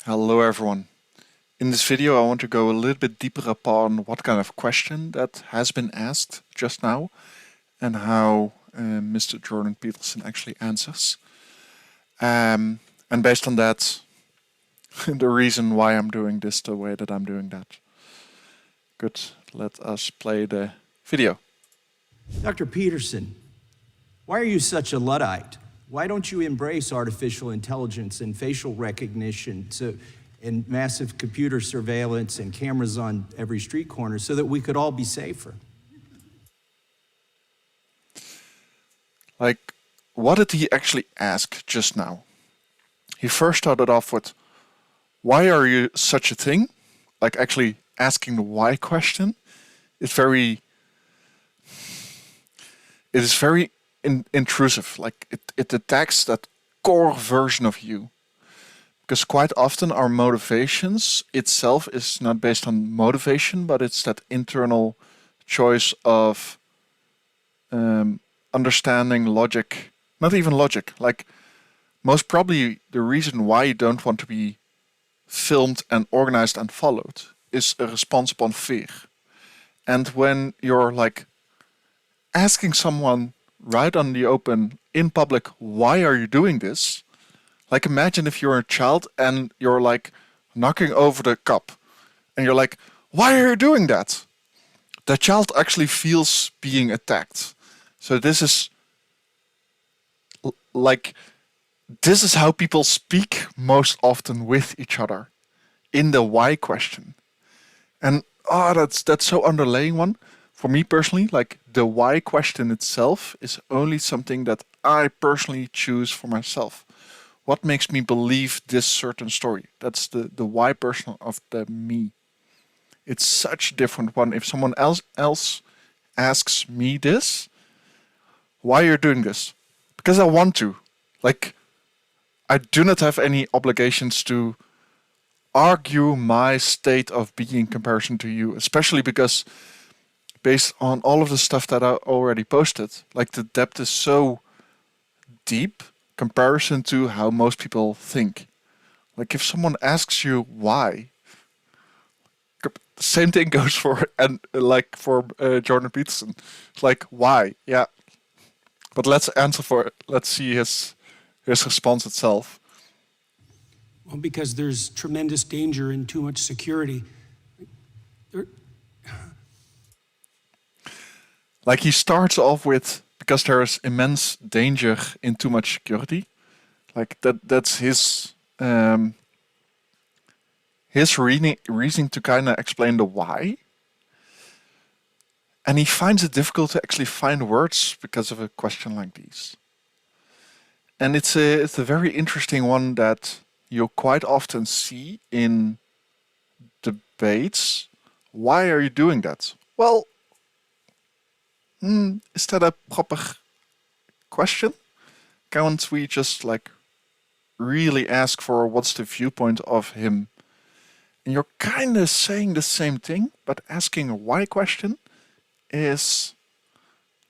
Hello everyone. In this video I want to go a little bit deeper upon what kind of question that has been asked just now and how Mr. Jordan Peterson actually answers. And based on that, the reason why I'm doing this the way that I'm doing that. Good, let us play the video. Dr. Peterson, why are you such a Luddite? Why don't you embrace artificial intelligence and facial recognition and massive computer surveillance and cameras on every street corner so that we could all be safer? Like, what did he actually ask just now? He first started off with, why are you such a thing? Like actually asking the why question. It is very intrusive. Like it attacks that core version of you. Because quite often our motivations itself is not based on motivation, but it's that internal choice of understanding, logic, not even logic. Like most probably the reason why you don't want to be filmed and organized and followed is a response upon fear. And when you're like asking someone right on the open in public, why are you doing this? Like imagine if you're a child and you're like knocking over the cup and you're like, why are you doing that? The child actually feels being attacked. So this is how people speak most often with each other in the why question. And that's so underlying one. For me personally, like the why question itself is only something that I personally choose for myself. What makes me believe this certain story? That's the why person of the me. It's such a different one. If someone else asks me this, why you're doing this? Because I want to. Like, I do not have any obligations to argue my state of being in comparison to you, especially because based on all of the stuff that I already posted, like the depth is so deep comparison to how most people think. Like if someone asks you why, the same thing goes for Jordan Peterson. It's like why? Yeah. But let's see his response itself. Well, because there's tremendous danger in too much security. Like he starts off with, because there is immense danger in too much security. Like that's his reasoning to kind of explain the why. And he finds it difficult to actually find words because of a question like these. And it's a very interesting one that you quite often see in debates. Why are you doing that? Well, is that a proper question? Can't we just like really ask for what's the viewpoint of him? And you're kind of saying the same thing, but asking a why question is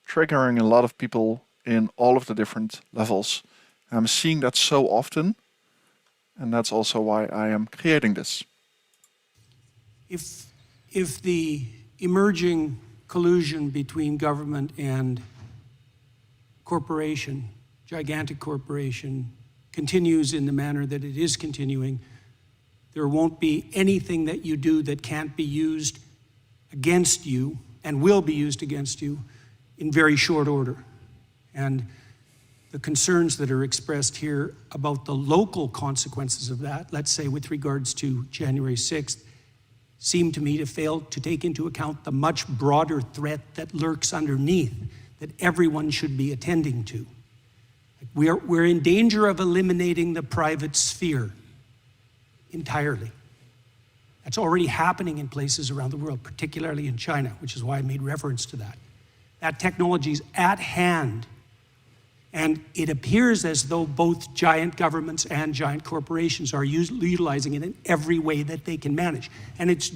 triggering a lot of people in all of the different levels. I'm seeing that so often, and that's also why I am creating this. If the emerging collusion between government and corporation, gigantic corporation, continues in the manner that it is continuing, there won't be anything that you do that can't be used against you and will be used against you in very short order. And the concerns that are expressed here about the local consequences of that, let's say with regards to January 6th, seem to me to fail to take into account the much broader threat that lurks underneath that everyone should be attending to. We're in danger of eliminating the private sphere entirely. That's already happening in places around the world, particularly in China, which is why I made reference to that. That technology is at hand. And it appears as though both giant governments and giant corporations are utilizing it in every way that they can manage. And it's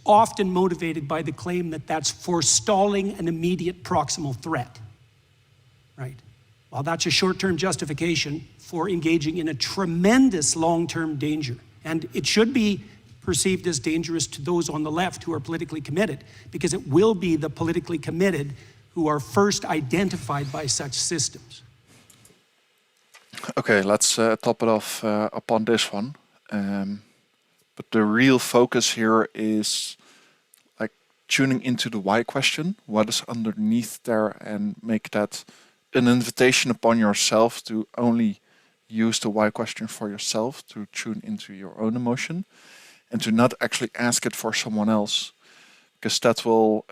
often motivated by the claim that that's forestalling an immediate proximal threat, right? Well, that's a short-term justification for engaging in a tremendous long-term danger. And it should be perceived as dangerous to those on the left who are politically committed, because it will be the politically committed who are first identified by such systems. Okay, let's top it off upon this one. But the real focus here is like tuning into the why question, what is underneath there, and make that an invitation upon yourself to only use the why question for yourself, to tune into your own emotion, and to not actually ask it for someone else, because that will,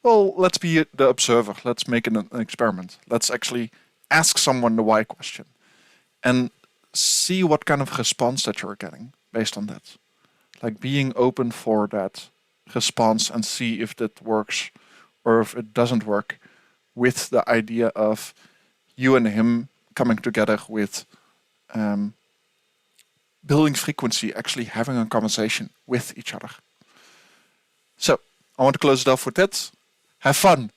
well, let's be the observer. Let's make an experiment. Let's actually ask someone the why question and see what kind of response that you're getting based on that. Like being open for that response and see if that works or if it doesn't work, with the idea of you and him coming together with building frequency, actually having a conversation with each other. So I want to close it off with that. Have fun.